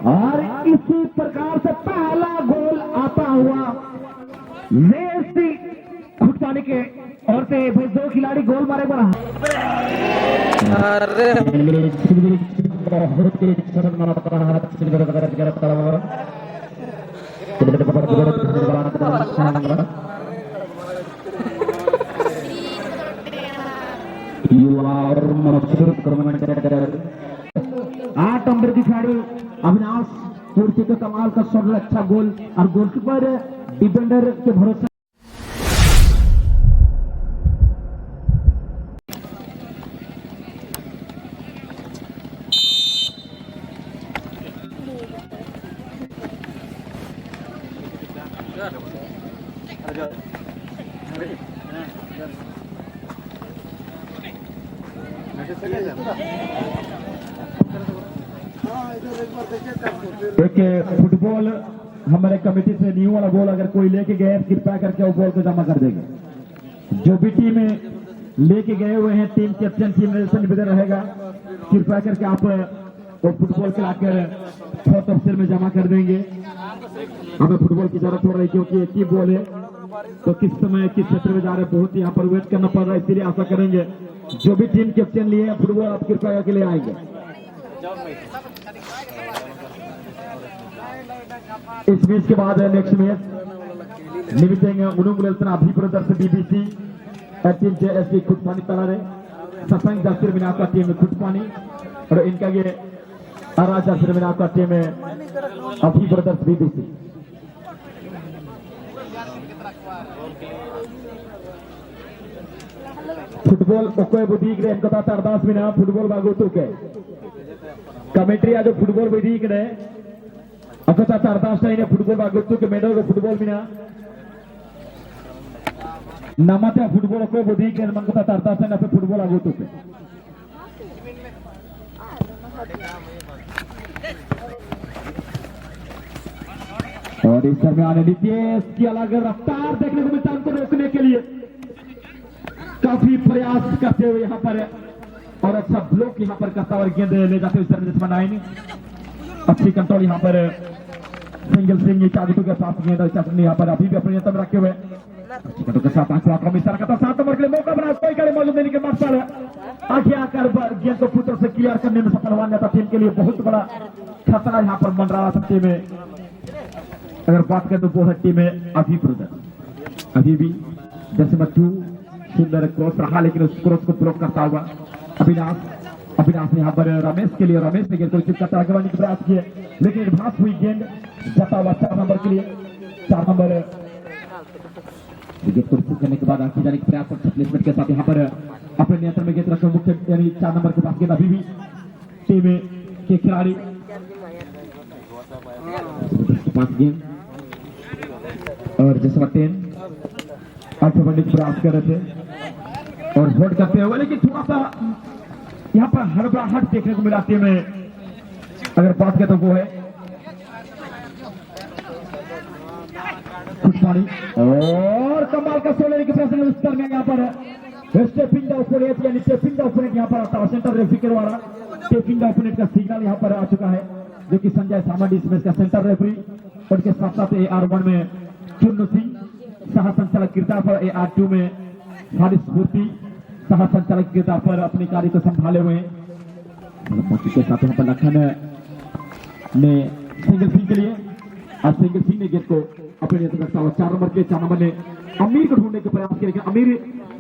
और इसी प्रकार से पहला गोल आता हुआ मेसी खुटपानी के और से भाई 2 खिलाड़ी गोल मारे बना। आठ नंबर की खिलाड़ी अविनाश तुर्की का कमाल का शॉट, अच्छा गोल और गोलकीपर डिफेंडर के भरोसे एक फुटबॉल हमारे कमेटी से न्यू वाला बॉल अगर कोई लेके गए कृपया करके वो बॉल को जमा कर देंगे। जो भी टीम लेके गए हुए हैं टीम कैप्टन टीम निवेदन रहेगा कृपया करके आप वो फुटबॉल खिलाकर तफसील में जमा कर देंगे। हमें फुटबॉल की जरूरत हो रही है क्योंकि एक ही बॉल है तो किस समय किस क्षेत्र में जा रहे हैं बहुत यहाँ पर वेट करना पड़ रहा है, इसलिए आशा करेंगे जो भी टीम कैप्टन लिए फुटबॉल आप कृपया के लिए आएंगे। इस मैच के बाद नेक्स्ट मैच निमित्तेंगे उनुमुलेल्सन अभिप्रदर्श बीबीसी टीम जेएससी खुटपानी तलारे ससंग जासिर मिनाका टीम खुटपानी और इनका ये आरा जासिर मिनाका टीम अभिप्रदर्श बीबीसी। फुटबॉल ओके बुदीक रे इनका था अरदास मिना फुटबॉल बागो तो के कमेंट्री आज फुटबॉल बुदीक रे अकता अरदास ने फुटबॉल बागो तो के मेडल फुटबॉल मिना नमते फुटबॉल को बुदीक रे मनका था अरदास ने पे फुटबॉल आगो तो के और इस दरमियान नीतीश की अलग रफ्तार देखने को मिलता है उनको रोकने के लिए काफी प्रयास करते हुए यहाँ पर और अच्छा ब्लॉक यहाँ पर करता और गेंद ले जाते हुए सर्विस बनाई अच्छी कंट्रोल यहाँ पर सिंगल सिंह चागटू के साथ गेंद चटनी यहाँ पर अभी भी अपने नियंत्रण रखे हुए के साथ मिसार करता 7 नंबर के लिए मौका बना कोई गाड़ी मौजूद नहीं के मार्च पर आगे आकर गेंद को पुत्र से क्लियर करने में सफल हुआ जाता टीम के लिए बहुत बड़ा खतरा यहाँ पर बन रहा था टीम में। अगर बात करें तो बहुत टीम में अभी भी जैसे मट्टू सुंदर क्रॉस रहा लेकिन उस क्रॉस को ब्लॉक करता हुआ अविनाश ने यहाँ पर रमेश के लिए रमेश ने गेंद को रिसीव करता आगे के प्रयास किए लेकिन एडवांस हुई गेंद जाता हुआ 4 नंबर के लिए 4 नंबर विकेट को रिसीव करने के बाद आगे जाने के प्रयास और प्लेसमेंट के साथ यहाँ पर अपने नियंत्रण में गेंद रखकर मुख्य यानी 4 नंबर के पास गेंद अभी भी टीम के खिलाड़ी पास गेंद और जसवा 10 पंडित प्रयास कर रहे थे और वोट करते हुए लेकिन थोड़ा सा यहाँ पर हड़बड़ाहट देखने को मिला टीम में। अगर बात करें तो वो है खुशपानी और कमाल का सोलह के प्रश्न उत्तर में यहाँ पर स्टेपिंग द ओपोनेंट यानी टेपिंग द ओपोनेंट यहाँ पर आता है सेंटर रेफरी के द्वारा टेपिंग द ओपोनेंट का सिग्नल यहाँ पर आ चुका है जो कि संजय सामंडी इसमें का सेंटर रेफरी उनके साथ साथ AR1 में चुन्नू सिंह सह संचालक किरदार पर AR2 में फारिस स्फूर्ति सह संचालक किरदार पर अपनी कार्य को संभाले हुए के साथ यहाँ पर लखन ने सिंगल सिंह के लिए और सिंगल सिंह ने गेंद को अपने नियंत्रण रखता हुआ 4 नंबर के 4 नंबर ने अमीर को ढूंढने के प्रयास किए लेकिन अमीर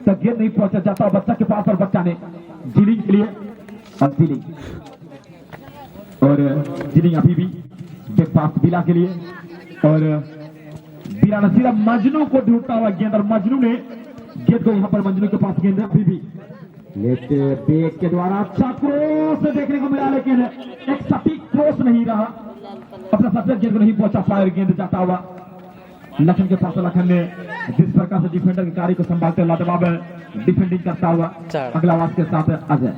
तक गेंद नहीं पहुंचा जाता बच्चा के पास और बच्चा ने जीलिंग के लिए और जीलिंग अभी भी गेंद पास बिला के लिए और बिला नसीरा मजनू को ढूंढता हुआ गेंद और मजनू ने गेंद को यहाँ पर मजनू के पास गेंद अभी भी लेफ्ट बैक के द्वारा अच्छा क्रॉस देखने को मिला लेकिन एक सटीक क्रॉस नहीं रहा अपना सबसे गेंद को नहीं पहुंचा पाया गेंद जाता हुआ लखन के पास लखन ने जिस प्रकार से डिफेंडर के कार्य को संभालते लाजवाब डिफेंडिंग करता हुआ अगला आवाज के साथ अजय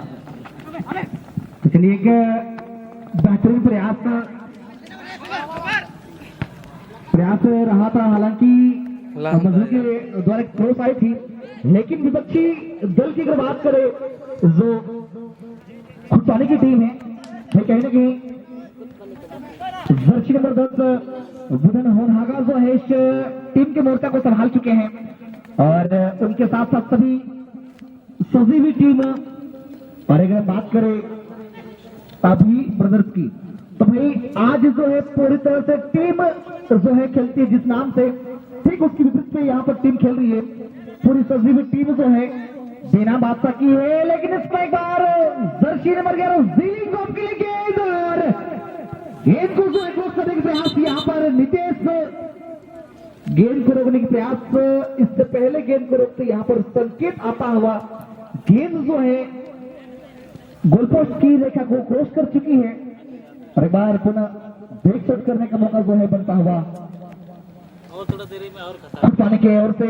चलिए एक बेहतरीन प्रयास रहा था हालांकि मजनू के द्वारा क्रॉस आई थी लेकिन विपक्षी दल की अगर बात करें जो खुटपानी की टीम है कहीं ना कहीं जर्सी नंबर 10 बुधन होनहागा जो है इस टीम के मोर्चा को संभाल चुके हैं और उनके साथ साथ सभी सजी हुई टीम। और अगर बात करें अभी ब्रदर्स की तो भाई आज जो है पूरी तरह से टीम जो है खेलती है जिस नाम से, ठीक उसकी विपरीत में यहाँ पर टीम खेल रही है। पूरी सजी हुई टीम जो है बिना बादशाह की है, लेकिन इसमें एक बार जर्सी नंबर 11 जीलिंग को के लिए गेंद और गेंद को जो एक करने के प्रयास यहाँ पर नितेश गेंद को रोकने के प्रयास। इससे पहले गेंद को रोकते यहाँ पर संकेत आता हुआ गेंद जो है गोलपोस्ट की रेखा को क्रॉस कर चुकी है और एक बार पुनः ब्रेक शॉट करने का मौका जो है बनता हुआ और थोड़ा देरी में और पाने की ओर से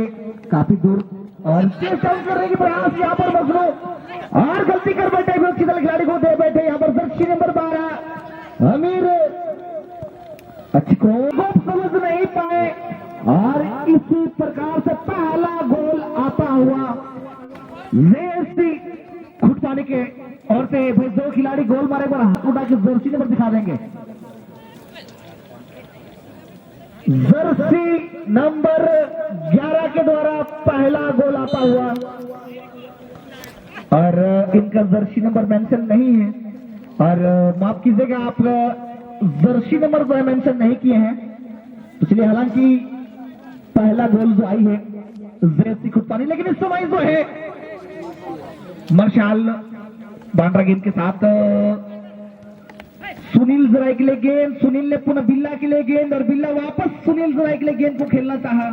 काफी दूर और करने के प्रयास यहाँ पर मजनू और गलती कर बैठे विरोधी दल खिलाड़ी को दे बैठे यहाँ पर जर्सी नंबर 12 अमीर अच्छी को समझ नहीं पाए और इसी प्रकार से पहला गोल आता हुआ मेसी खुद पाने के और से भाई दो खिलाड़ी गोल मारे पर हाथ उठा के जर्सी नंबर दिखा देंगे। जर्सी नंबर 11 के द्वारा पहला गोल आता हुआ और इनका जर्सी नंबर मेंशन नहीं है और माफ कीजिएगा आप जर्सी नंबर जो है मेंशन नहीं किए हैं, तो चलिए हालांकि पहला गोल जो आई है जर्सी खुद पानी, लेकिन इस समय जो है मर्शाल बांड्रा गेंद के साथ सुनील जराई के लिए गेंद, सुनील ने पुनः बिल्ला के लिए गेंद और बिल्ला वापस सुनील जराई के लिए गेंद को खेलना चाहा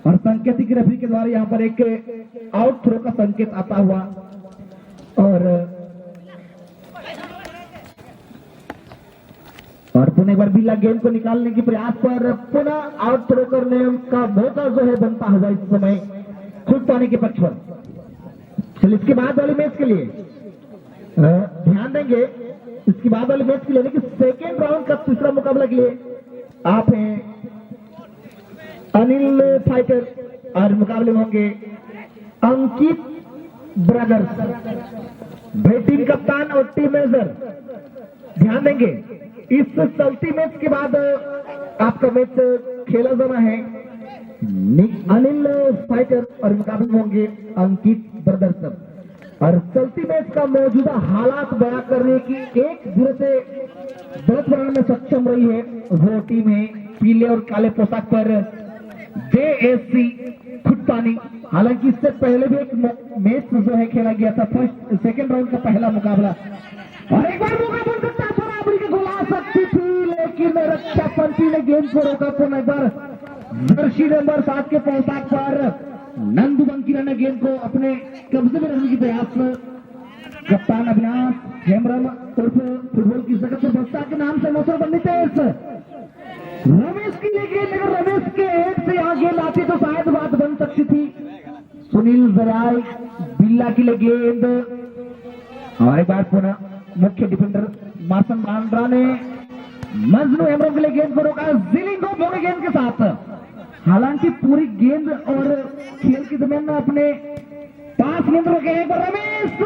और संकेतिक रेफरी के द्वारा यहां पर एक आउट थ्रो का संकेत आता हुआ और पुनः एक बार बिल्ला गेंद को निकालने के प्रयास पर पुनः आउट थ्रो करने का मौका जो है बनता हुआ इस समय खुद पाने के पक्ष पर। चलिए इसके बाद वाले मैच के लिए ध्यान देंगे, इसके बाद वाले मैच के लिए लेकिन सेकेंड राउंड का तीसरा मुकाबला के लिए आप हैं अनिल फाइटर और मुकाबले में होंगे अंकित ब्रदर्स, भाई टीम कप्तान और टीम मैनेजर। ध्यान देंगे इस चलती मैच के बाद आपका मैच खेला जाना है अनिल फाइटर और मुकाबले में होंगे अंकित ब्रदर्स। और चलती मैच का मौजूदा हालात बयां करने की एक दूसरे से दर्द बनाने में सक्षम रही है वो टीम है पीले और काले पोशाक पर जेएससी खुटपानी। हालांकि इससे पहले भी एक मैच जो है खेला गया था, फर्स्ट सेकेंड राउंड का पहला मुकाबला और एक बार मौका बन सकता है बराबरी की गोल आ सकती थी, लेकिन रक्षा पंथी ने गेंद को रोका। तो एक बार जर्सी नंबर 7 के पोशाक पर नंदू बंकीरा ने गेंद को अपने कब्जे में रखने की प्रयास में कप्तान अविनाश हेमरम उर्फ फुटबॉल की जगत में बस्ता के नाम से मौसम बनने तेज रमेश की लिए गेंद, अगर रमेश के हेड से यहाँ गेंद आती तो शायद बात बन सकती थी। सुनील जराई बिल्ला के लिए गेंद और एक बार पुनः मुख्य डिफेंडर मार्सन बांड्रा ने मजनू हेमरम के लिए गेंद को रोका जिलिंग को मोड़े गेंद के साथ। हालांकि पूरी गेंद और खेल के दरमियान में अपने 5 गेंद रोके हैं पर रमेश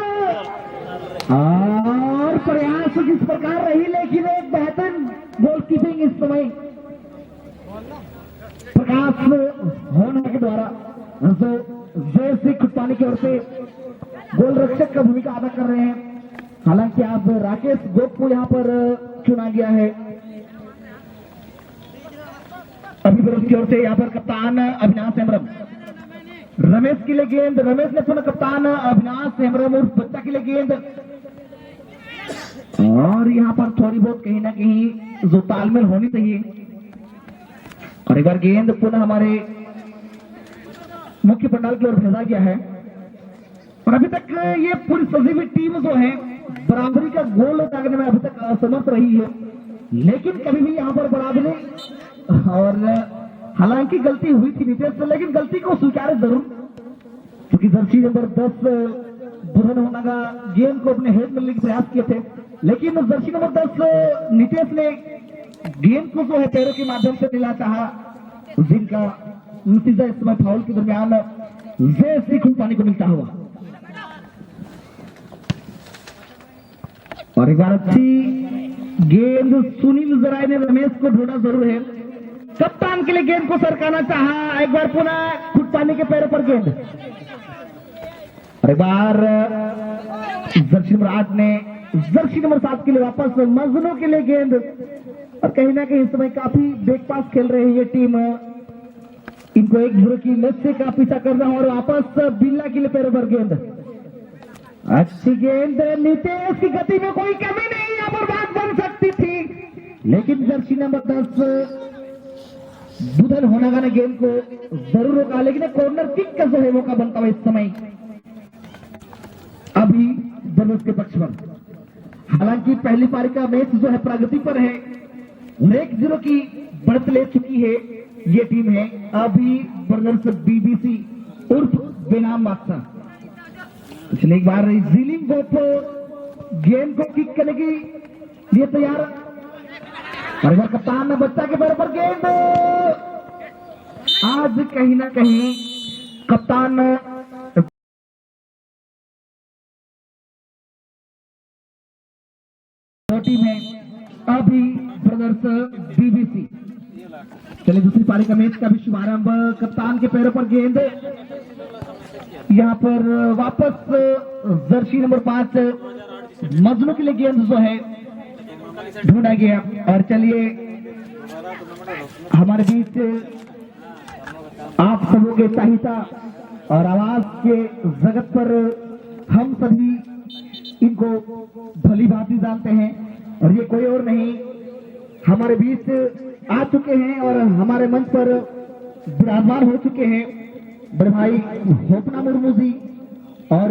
और प्रयास जिस प्रकार रही, लेकिन एक बेहतरीन गोलकीपिंग इस समय प्रकाश होने के द्वारा जयसिंह खुटपानी की ओर से गोल रक्षक का भूमिका अदा कर रहे हैं। हालांकि आज राकेश गोप को यहां पर चुना गया है अभिप्रेत की ओर से। यहां पर कप्तान अविनाश हेमरम, रमेश के लिए गेंद, रमेश ने पुनः कप्तान अविनाश हेमरम और बच्चा के लिए गेंद और यहां पर थोड़ी बहुत कहीं ना कहीं जो तालमेल होनी चाहिए। और एक बार गेंद पुनः हमारे मुख्य पंडाल की ओर भेजा गया है और अभी तक ये पूरी सजी हुई टीम जो है बराबरी का गोल दागने में अभी तक असमर्थ रही है, लेकिन कभी भी यहां पर बराबरी और हालांकि गलती हुई थी नितेश से, लेकिन गलती को स्वीकार जरूर, क्योंकि जर्सी नंबर 10 बुधन होना का गेंद को अपने हेड में लेने के प्रयास किए थे, लेकिन जर्सी नंबर 10 नितेश ने गेंद को जो है पैरों के माध्यम से मिला चाहा, जिनका नतीजा इस समय फाउल के दरमियान जयसिंह खुटपानी को मिलता हुआ। और एक बार अच्छी गेंद सुनील जराय ने रमेश को ढूंढा जरूर है। कप्तान के लिए गेंद को सरकाना चाहा, एक बार पुनः फुटपानी के पैरों पर गेंद, और एक बार जर्सी नंबर 8 ने जर्सी नंबर 7 के लिए वापस मजनू के लिए गेंद, और कहीं ना कहीं इस समय काफी बेक पास खेल रहे हैं ये टीम, इनको 1-0 की लक्ष्य का पीछा करना और वापस बिल्ला के लिए पैरों पर गेंद, अच्छी गेंद, नितेश की गति में कोई कमी नहीं, यहाँ पर बात बन सकती थी, लेकिन जर्सी नंबर 10 बुधन होनागा ने गेंद को जरूर रोका, लेकिन कॉर्नर किक का जो है मौका बनता हुआ इस समय अभी ब्रदर्स के पक्ष पर। हालांकि पहली पारी का मैच जो है प्रगति पर है, 1-0 की बढ़त ले चुकी है ये टीम है। अभी ब्रदर्स बीबीसी उर्फ बेनाम बादशाह, पिछले एक बार जीलिंग गोपो गेंद को किक करने की लिए तैयार, और इधर कप्तान ने बच्चा के पैर पर गेंद, आज कहीं ना कहीं कप्तान टीम है अभी ब्रदर्स बीबीसी। चलिए दूसरी पारी का मैच का भी शुभारंभ, कप्तान के पैरों पर गेंद, यहाँ पर वापस जर्सी नंबर 5 मजनू के लिए गेंद जो है ढूंढा गया, और चलिए हमारे बीच आप सबों के सहायता और आवाज के जगत पर हम सभी इनको भली भांति जानते हैं, और ये कोई और नहीं हमारे बीच आ चुके हैं और हमारे मंच पर विराजमान हो चुके हैं बड़े भाई होपना मुर्मू जी, और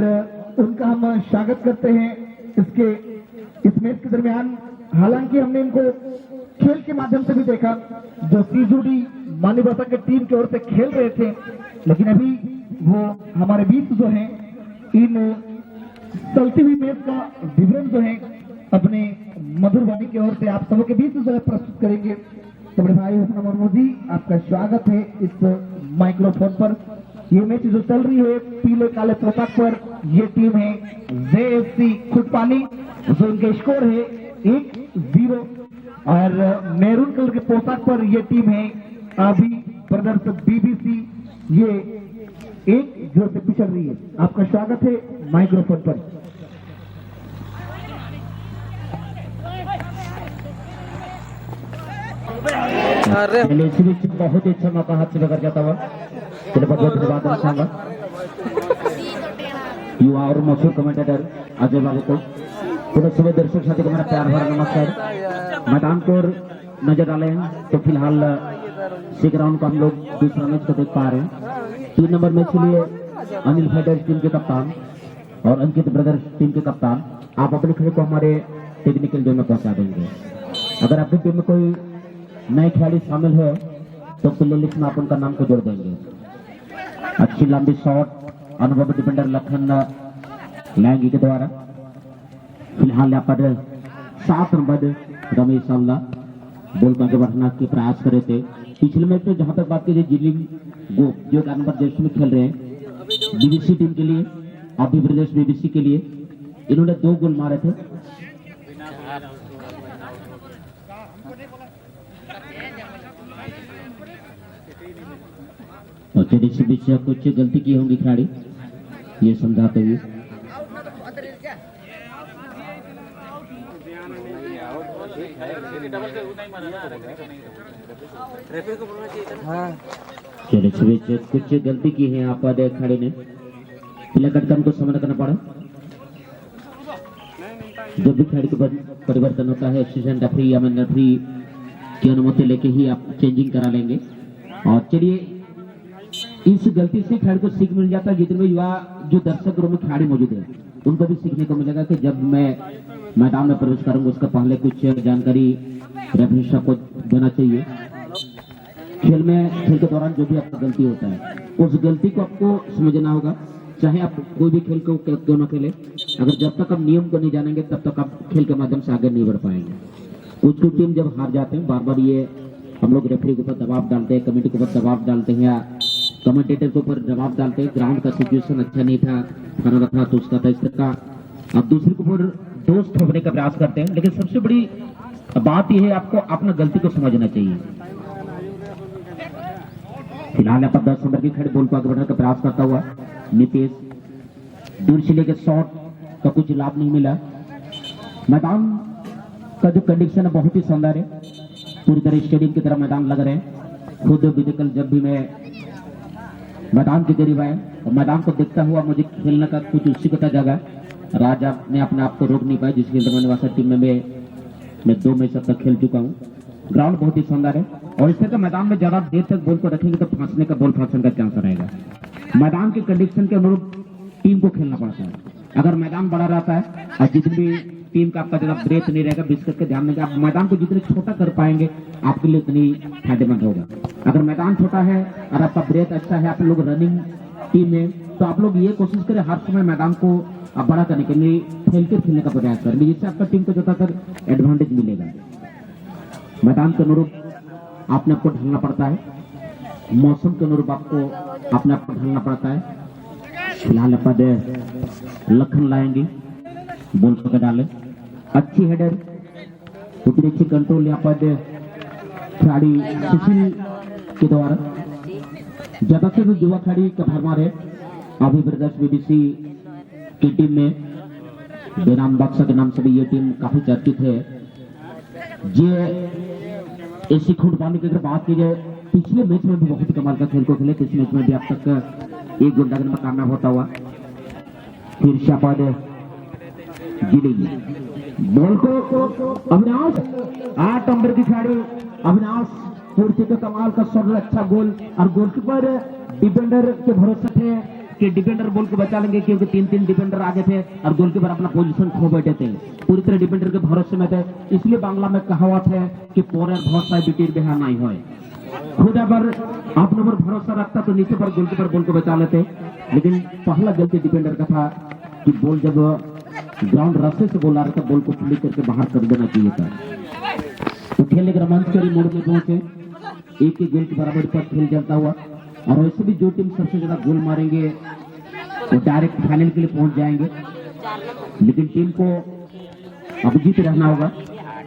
उनका हम स्वागत करते हैं इस मैच के दरमियान। हालांकि हमने इनको खेल के माध्यम से भी देखा, जो सीजूडी मानीबसा के टीम की ओर से खेल रहे थे, लेकिन अभी वो हमारे बीच जो है इन चलती हुई मैच का विवरण जो है अपने मधुर वाणी की ओर से आप सबों के बीच जो है प्रस्तुत करेंगे। तो बड़े भाई होपना मुर्मू जी, आपका स्वागत है इस माइक्रोफोन पर। ये मैच जो चल रही है पीले काले पोशाक पर, ये टीम है जेएफसी खुटपानी, जो इनके स्कोर है 1-0, और मैरून कलर के पोशाक पर ये टीम है अभी ब्रदर्स बीबीसी, ये 1-0 से पिछड़ रही है। आपका स्वागत है माइक्रोफोन पर। बहुत ही अच्छा मौका हाथ से बकर जाता हुआ, चलिए बहुत बहुत धन्यवाद चाहूंगा युवा और मशहूर कमेंटेटर अजय बाबू को। पूरे सभी दर्शक साथी को मेरा प्यार भरा नमस्कार। मैदान को नजर डाले हैं तो फिलहाल सी ग्राउंड को हम लोग दूसरा मैच को देख पा रहे हैं। 3 नंबर मैच के लिए अनिल फाइटर्स टीम के कप्तान और अंकित ब्रदर्स टीम के कप्तान आप अपने खिलाड़ी को हमारे टेक्निकल जोन में पहुंचा देंगे। अगर आपकी टीम में कोई नए खिलाड़ी शामिल है तो प्ले लिस्ट में आप उनका नाम को जोड़ देंगे। अच्छी लंबी शॉट अनुभवी डिफेंडर लखन लैंगी के द्वारा, फिलहाल यहाँ पर 7 नंबर रमेश अल्ला बॉल को आगे बढ़ाने के प्रयास कर रहे थे। पिछले मैच में जहां तक बात की जाए जिलिंग गो जो 1 नंबर जर्सी में खेल रहे हैं बीबीसी टीम के लिए, अभी ब्रदर्स बीबीसी के लिए, इन्होंने 2 गोल मारे थे। और चलिए बीच कुछ गलती की होंगी खिलाड़ी, ये समझाते हुए चलिए कुछ गलती की है यहाँ पर खिलाड़ी ने, प्ले कटकम को सामना करना पड़ा। जब भी खिलाड़ी का परिवर्तन होता है असिस्टेंट रेफरी या मैन रेफरी की अनुमति लेके ही आप चेंजिंग करा लेंगे। और चलिए इस गलती से खिलाड़ी को सीख मिल जाता है, जितने भी युवा जो दर्शक में खिलाड़ी मौजूद है उनको भी सीखने को मिलेगा कि जब मैं मैदान में प्रवेश करूंगा उसका पहले कुछ जानकारी रेफरी साहब को देना चाहिए। खेल के दौरान जो भी आपका गलती होता है उस गलती को आपको समझना होगा, चाहे आप कोई भी खेल को क्यों न खेले। अगर जब तक आप नियम को नहीं जानेंगे तब तक आप खेल के माध्यम से आगे नहीं बढ़ पाएंगे। कुछ टीम जब हार जाते हैं बार बार ये हम लोग रेफरी के ऊपर दबाव डालते हैं, कमेटी के ऊपर दबाव डालते हैं या कमेंटेटर के ऊपर दबाव डालते हैं, ग्राउंड का सिचुएशन अच्छा नहीं था, खाना था तो उसका था इस तरह का आप दूसरे के ऊपर दोष ठोकने का प्रयास करते हैं। लेकिन सबसे बड़ी अब बात यह है आपको अपना गलती को समझना चाहिए। फिलहाल यहाँ पर 10 नंबर की खड़े बॉल को आगे बढ़ाने का प्रयास करता हुआ नीतीश, दूर से लेकर शॉट का कुछ लाभ नहीं मिला। मैदान का जो कंडीशन है बहुत ही शानदार है, पूरी तरह स्टेडियम की तरह मैदान लग रहे हैं। खुद विदिकल जब भी मैं मैदान के करीब आए और मैदान को देखता हुआ मुझे खेलने का कुछ उत्सुकता जगा। राजा ने अपने आप को रोक नहीं पाया, जिसके लिए टीम में मैं 2 मैच अब तक खेल चुका हूँ। ग्राउंड बहुत ही शानदार है और इस तरह का मैदान में ज्यादा देर तक बॉल को रखेंगे तो फांसने का बॉल फांसने का चांस रहेगा। मैदान के कंडीशन के अनुरूप टीम को खेलना पड़ता है। अगर मैदान बड़ा रहता है और जितनी भी टीम का आपका ज्यादा ब्रेथ नहीं रहेगा, विशेष करके ध्यान देंगे आप मैदान को जितने छोटा कर पाएंगे आपके लिए उतनी फायदेमंद होगा। अगर मैदान छोटा है और आपका ब्रेथ अच्छा है, आप लोग रनिंग टीम में, तो आप लोग ये कोशिश करें हर समय मैदान को आप बड़ा करने के लिए खेलने का प्रयास करें, जिससे आपका टीम को ज्यादातर एडवांटेज मिलेगा। मैदान के अनुरूप आपने आपको ढलना पड़ता है, मौसम के अनुरूप आपको अपने आप को ढलना पड़ता है। फिलहाल पद लखन लाएंगे, बॉल पकड़ डाले, अच्छी हेडर, उतनी अच्छी कंट्रोल यहाँ पर खिलाड़ी सुशील के द्वारा। ज्यादा से भी युवा खिलाड़ी का भरमार है। अभी ब्रदर्स बीबीसी की टीम में बेनाम बक्सा के नाम से भी ये टीम काफी चर्चित है। ये ऐसी खूट पाने की अगर बात की जाए, पिछले मैच में भी बहुत ही कमाल का खेल को खेले। इस मैच में भी अब तक एक गुंडागर्दी में कामयाब होता हुआ। फिर शापाद गिरेगी बॉल को अविनाश, 8 नंबर की खिलाड़ी अविनाश पूर्ति के कमाल का शॉट, अच्छा गोल। और गोलकीपर डिफेंडर के भरोसे थे कि डिफेंडर बॉल को बचा लेंगे, क्योंकि 3 डिफेंडर आगे थे और गोलकीपर अपना पोजीशन खो बैठे थे। पूरी तरह डिफेंडर के भरोसे में थे, इसलिए बांग्ला में कहावत है कि पोरे भरोसा बिटीर बेहा नहीं होए। खुद अगर आप नंबर भरोसा रखता तो नीचे पर गोलकीपर बॉल को बचा लेते, लेकिन पहला गलती डिफेंडर का था कि बॉल जब ग्राउंड रस्से से बॉल आ रहा था, बॉल को फ्लिक करके बाहर कर देना चाहिए था। तो खेलने के रोमांचकारी मोड़ में पहुंचे, एक ही गोल के बराबर पर खेल चलता हुआ। और वैसे भी जो टीम सबसे ज्यादा गोल मारेंगे वो डायरेक्ट फाइनल के लिए पहुंच जाएंगे, लेकिन टीम को अभिजीत रहना होगा,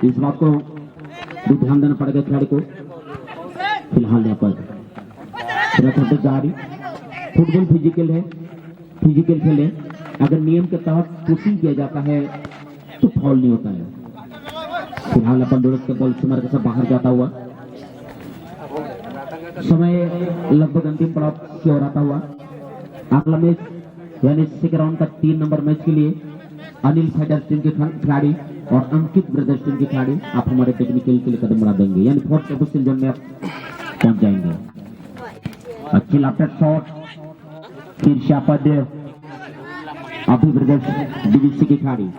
इस बात को भी ध्यान देना पड़ेगा खिलाड़ी को। फिलहाल यहाँ पर जारी, फुटबॉल फिजिकल है, फिजिकल खेल है। अगर नियम के तहत पुशिंग किया जाता है तो फाउल नहीं होता है। फिलहाल अपन डोरस के बॉल सिमर के साथ बाहर जाता हुआ, समय लगभग अंतिम पड़ाव की ओर आता हुआ। अगला मैच यानी सेकंड राउंड का 3 नंबर मैच के लिए अनिल फाइटर्स टीम के खिलाड़ी और अंकित ब्रदर्स टीम के खिलाड़ी आप हमारे टेक्निकल के लिए कदम बढ़ा देंगे, यानी 4th पोजीशन जोन में आप पहुंच जाएंगे। अच्छी लाफ्टर शॉट, फिर शापद अभी ब्रदर्स बीबीसी के खिलाड़ी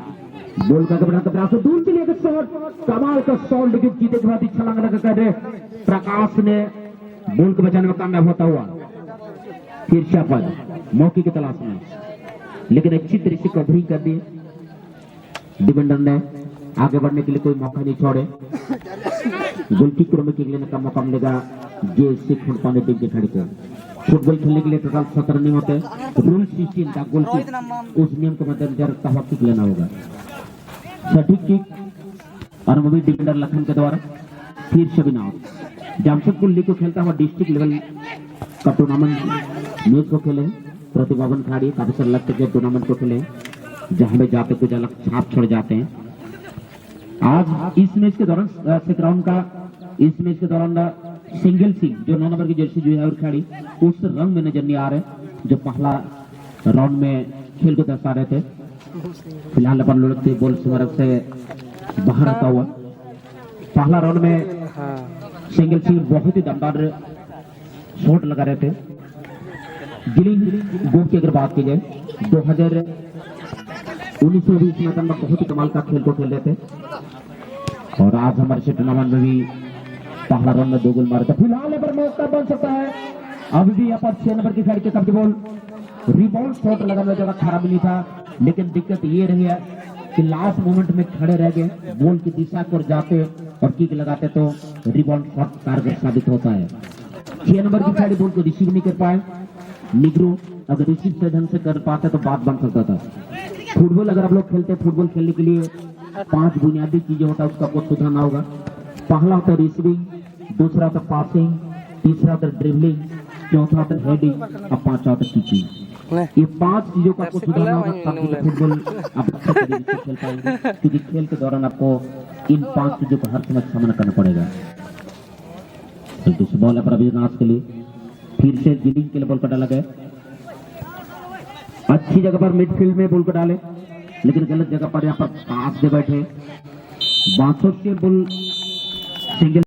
बॉल का बढ़ाने का प्रयास, दूर से लेकर शॉट, कमाल का शॉट, लेकिन जीते के बाद ही छलांग लगा कर प्रकाश ने बॉल को बचाने में कामयाब होता हुआ। फिर शापद मौके की तलाश में, लेकिन अच्छी तरह से कवरिंग कर दी। डिफेंडर ने आगे बढ़ने के लिए कोई मौका नहीं छोड़े। गोलकीपर में खेलने का मौका मिलेगा जो इससे फुट पाने टीम के खिलाड़ी को। फुटबॉल खेलने के लिए टोटल 17 नियम होते हैं। रूल 16 का गोलकीपर उस नियम को मद्देनजर रखता हुआ किक लेना होगा। सटीक किक अनुभवी डिफेंडर लखन के द्वारा। फिर शबिनाज जमशेदपुर लीग को खेलता हुआ डिस्ट्रिक्ट लेवल का टूर्नामेंट मैच को खेले। प्रतिभावन खिलाड़ी काफी सारे लगते के टूर्नामेंट को खेले, जहां में जाते कुछ अलग छाप छोड़ जाते हैं। आज इस मैच के दौरान इस मैच के दौरान सिंगल सिंह जो 9 नंबर की जर्सी जो है और खिलाड़ी उस रंग में नजर नहीं आ रहे जो पहला राउंड में खेल को दर्शा रहे थे। फिलहाल अपन लुढ़कते बॉल स्मारक से बाहर आता हुआ। पहला राउंड में सिंगल सिंह बहुत ही दमदार शॉट लगा रहे थे। गिलिंग गोल की अगर बात की जाए 2019 में भी इस मैदान में बहुत ही कमाल का खेल को खेल रहे थे, और आज हमारे से टूर्नामेंट में भी पहला राउंड में 2 गोल मारे थे। फिलहाल यहाँ पर मौका बन सकता है। अभी भी यहाँ पर 6 नंबर की खिलाड़ी के कब्जे बॉल रिबाउंड शॉट लगाने में ज्यादा खराब नहीं था, लेकिन दिक्कत ये रही है कि लास्ट मोमेंट में खड़े रह गए, बॉल की दिशा पर जाते और किक लगाते तो रिबाउंड शॉट कारगर साबित होता है। 6 नंबर की खिलाड़ी बॉल को रिसीव नहीं कर पाए। निग्रो अगर रिसीव से ढंग से कर पाते तो बात बन सकता था। फुटबॉल अगर आप लोग खेलते, फुटबॉल खेलने के लिए 5 बुनियादी चीजें होता है उसका आपको सुधारना होगा। पहला होता है रिसीविंग, दूसरा होता है पासिंग, तीसरा होता है ड्रिबलिंग, चौथा होता है हेडिंग और पांचवा होता है टीचिंग। ये 5 चीजों को आपको सुधारना होगा ताकि फुटबॉल आप अच्छे तरीके से खेल पाएंगे, क्योंकि खेल के दौरान आपको इन 5 चीजों का हर समय सामना करना पड़ेगा। दूसरी बॉल है पर अभिनाश के लिए, फिर से गिलिंग के लिए बॉल को डाला गया। अच्छी जगह पर मिडफील्ड में बॉल को डाले, लेकिन गलत जगह पर यहाँ पर पास दे बैठे। बांसों के बॉल सिंगल